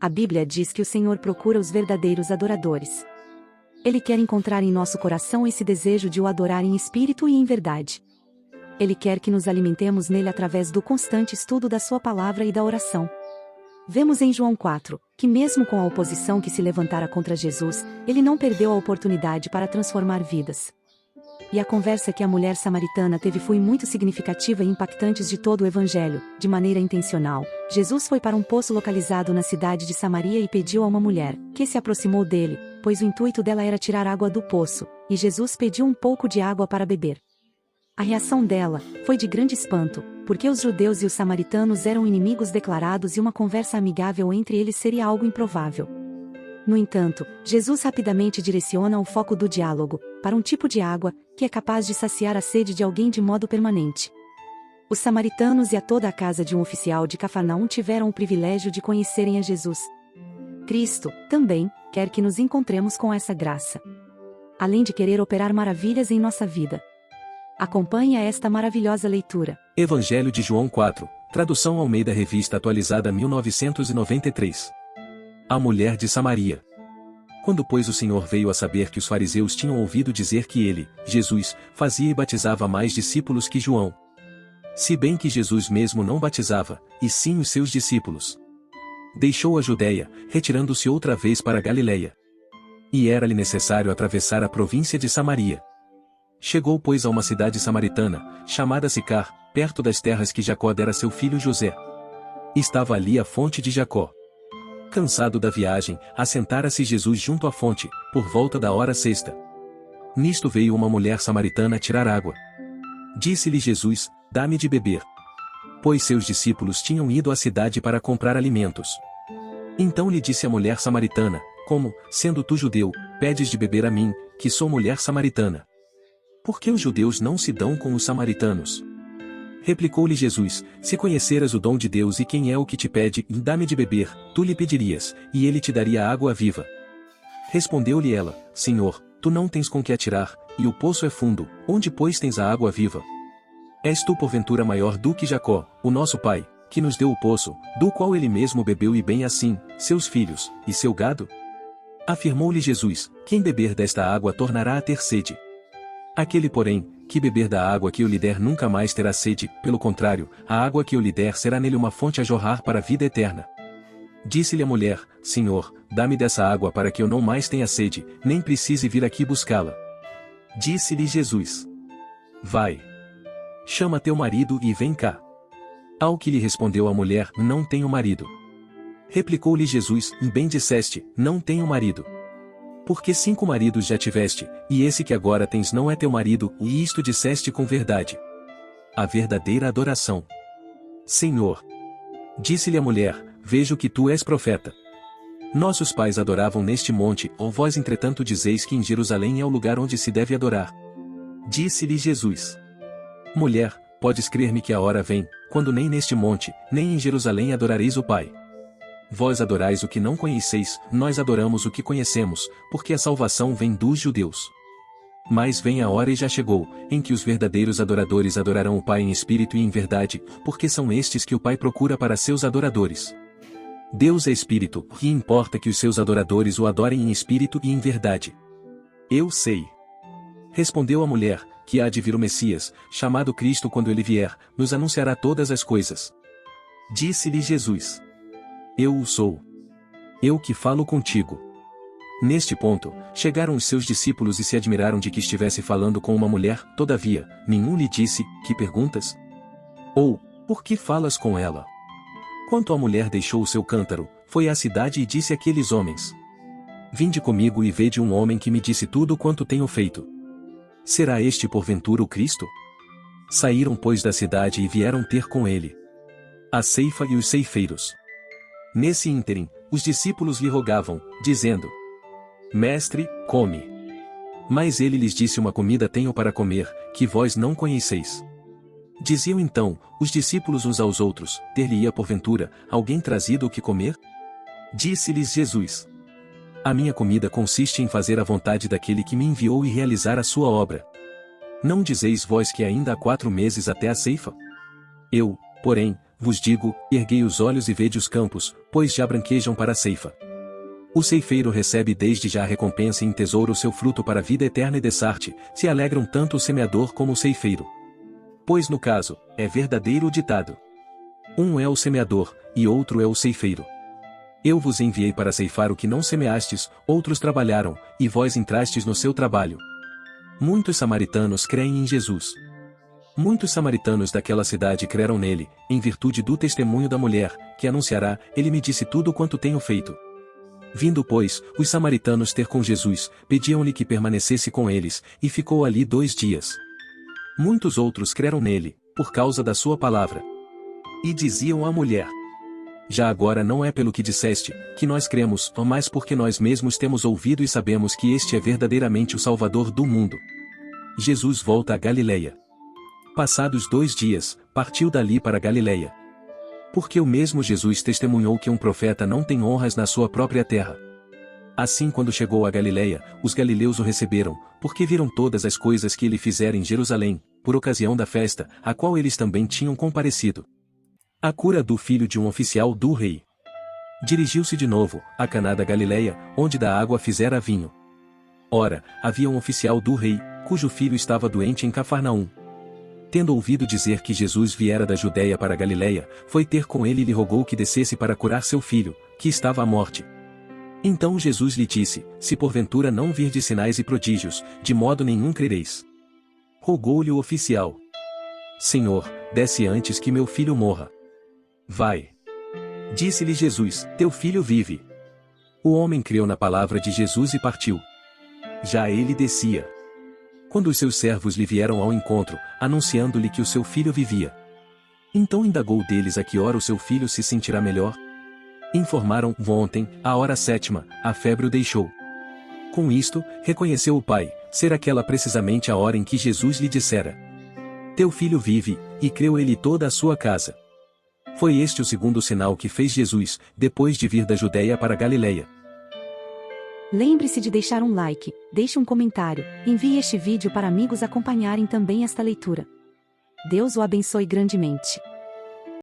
A Bíblia diz que o Senhor procura os verdadeiros adoradores. Ele quer encontrar em nosso coração esse desejo de o adorar em espírito e em verdade. Ele quer que nos alimentemos nele através do constante estudo da sua palavra e da oração. Vemos em João 4, que mesmo com a oposição que se levantara contra Jesus, ele não perdeu a oportunidade para transformar vidas. E a conversa que a mulher samaritana teve foi muito significativa e impactante de todo o Evangelho. De maneira intencional, Jesus foi para um poço localizado na cidade de Samaria e pediu a uma mulher, que se aproximou dele, pois o intuito dela era tirar água do poço, e Jesus pediu um pouco de água para beber. A reação dela foi de grande espanto, porque os judeus e os samaritanos eram inimigos declarados e uma conversa amigável entre eles seria algo improvável. No entanto, Jesus rapidamente direciona o foco do diálogo para um tipo de água que é capaz de saciar a sede de alguém de modo permanente. Os samaritanos e a toda a casa de um oficial de Cafarnaum tiveram o privilégio de conhecerem a Jesus. Cristo, também, quer que nos encontremos com essa graça. Além de querer operar maravilhas em nossa vida. Acompanhe esta maravilhosa leitura. Evangelho de João 4, tradução Almeida Revista Atualizada 1993. A mulher de Samaria. Quando pois o Senhor veio a saber que os fariseus tinham ouvido dizer que ele, Jesus, fazia e batizava mais discípulos que João. Se bem que Jesus mesmo não batizava, e sim os seus discípulos. Deixou a Judéia, retirando-se outra vez para a Galiléia. E era-lhe necessário atravessar a província de Samaria. Chegou pois a uma cidade samaritana, chamada Sicar, perto das terras que Jacó dera a seu filho José. Estava ali a fonte de Jacó. Cansado da viagem, assentara-se Jesus junto à fonte, por volta da hora sexta. Nisto veio uma mulher samaritana tirar água. Disse-lhe Jesus, dá-me de beber. Pois seus discípulos tinham ido à cidade para comprar alimentos. Então lhe disse a mulher samaritana, como, sendo tu judeu, pedes de beber a mim, que sou mulher samaritana? Por que os judeus não se dão com os samaritanos? Replicou-lhe Jesus, se conheceras o dom de Deus e quem é o que te pede, dá-me de beber, tu lhe pedirias, e ele te daria água viva. Respondeu-lhe ela, Senhor, tu não tens com que atirar, e o poço é fundo, onde pois tens a água viva? És tu porventura maior do que Jacó, o nosso pai, que nos deu o poço, do qual ele mesmo bebeu e bem assim, seus filhos, e seu gado? Afirmou-lhe Jesus, quem beber desta água tornará a ter sede. Aquele porém, que beber da água que eu lhe der nunca mais terá sede, pelo contrário, a água que eu lhe der será nele uma fonte a jorrar para a vida eterna. Disse-lhe a mulher, Senhor, dá-me dessa água para que eu não mais tenha sede, nem precise vir aqui buscá-la. Disse-lhe Jesus, vai. Chama teu marido e vem cá. Ao que lhe respondeu a mulher, não tenho marido. Replicou-lhe Jesus, bem disseste, não tenho marido. Porque 5 maridos já tiveste, e esse que agora tens não é teu marido, e isto disseste com verdade. A verdadeira adoração. Senhor. Disse-lhe a mulher, vejo que tu és profeta. Nossos pais adoravam neste monte, ou vós entretanto dizeis que em Jerusalém é o lugar onde se deve adorar. Disse-lhe Jesus. Mulher, podes crer-me que a hora vem, quando nem neste monte, nem em Jerusalém adorareis o Pai. Vós adorais o que não conheceis, nós adoramos o que conhecemos, porque a salvação vem dos judeus. Mas vem a hora e já chegou, em que os verdadeiros adoradores adorarão o Pai em espírito e em verdade, porque são estes que o Pai procura para seus adoradores. Deus é espírito, e importa que os seus adoradores o adorem em espírito e em verdade. Eu sei. Respondeu a mulher, que há de vir o Messias, chamado Cristo quando ele vier, nos anunciará todas as coisas. Disse-lhe Jesus. Eu o sou. Eu que falo contigo. Neste ponto, chegaram os seus discípulos e se admiraram de que estivesse falando com uma mulher, todavia, nenhum lhe disse, que perguntas? Ou, por que falas com ela? Quanto a mulher deixou o seu cântaro, foi à cidade e disse àqueles homens. Vinde comigo e vede um homem que me disse tudo quanto tenho feito. Será este porventura o Cristo? Saíram pois da cidade e vieram ter com ele a ceifa e os ceifeiros. Nesse ínterim, os discípulos lhe rogavam, dizendo, Mestre, come. Mas ele lhes disse uma comida tenho para comer, que vós não conheceis. Diziam então, os discípulos uns aos outros, ter-lhe-ia porventura, alguém trazido o que comer? Disse-lhes Jesus. A minha comida consiste em fazer a vontade daquele que me enviou e realizar a sua obra. Não dizeis vós que ainda há 4 meses até a ceifa? Eu, porém, vos digo, erguei os olhos e vede os campos, pois já branquejam para a ceifa. O ceifeiro recebe desde já a recompensa e entesoura o seu fruto para a vida eterna e dessarte, se alegram tanto o semeador como o ceifeiro. Pois no caso, é verdadeiro o ditado. Um é o semeador, e outro é o ceifeiro. Eu vos enviei para ceifar o que não semeastes, outros trabalharam, e vós entrastes no seu trabalho. Muitos samaritanos creem em Jesus. Muitos samaritanos daquela cidade creram nele, em virtude do testemunho da mulher, que anunciará, ele me disse tudo quanto tenho feito. Vindo pois, os samaritanos ter com Jesus, pediam-lhe que permanecesse com eles, e ficou ali 2 dias. Muitos outros creram nele, por causa da sua palavra. E diziam à mulher: já agora não é pelo que disseste, que nós cremos, mas porque nós mesmos temos ouvido e sabemos que este é verdadeiramente o Salvador do mundo. Jesus volta a Galileia. Passados 2 dias, partiu dali para Galileia. Porque o mesmo Jesus testemunhou que um profeta não tem honras na sua própria terra. Assim quando chegou a Galileia, os galileus o receberam, porque viram todas as coisas que ele fizera em Jerusalém, por ocasião da festa, a qual eles também tinham comparecido. A cura do filho de um oficial do rei. Dirigiu-se de novo, a Caná da Galileia, onde da água fizera vinho. Ora, havia um oficial do rei, cujo filho estava doente em Cafarnaum. Tendo ouvido dizer que Jesus viera da Judéia para a Galileia, foi ter com ele e lhe rogou que descesse para curar seu filho, que estava à morte. Então Jesus lhe disse: se porventura não virdes sinais e prodígios, de modo nenhum crereis. Rogou-lhe o oficial: Senhor, desce antes que meu filho morra. Vai. Disse-lhe Jesus: teu filho vive. O homem creu na palavra de Jesus e partiu. Já ele descia. Quando os seus servos lhe vieram ao encontro, anunciando-lhe que o seu filho vivia. Então indagou deles a que hora o seu filho se sentirá melhor. Informaram: ontem, à hora 7ª, a febre o deixou. Com isto, reconheceu o pai, ser aquela precisamente a hora em que Jesus lhe dissera: teu filho vive, e creu ele e toda a sua casa. Foi este o segundo sinal que fez Jesus, depois de vir da Judéia para a Galileia. Lembre-se de deixar um like, deixe um comentário, envie este vídeo para amigos acompanharem também esta leitura. Deus o abençoe grandemente.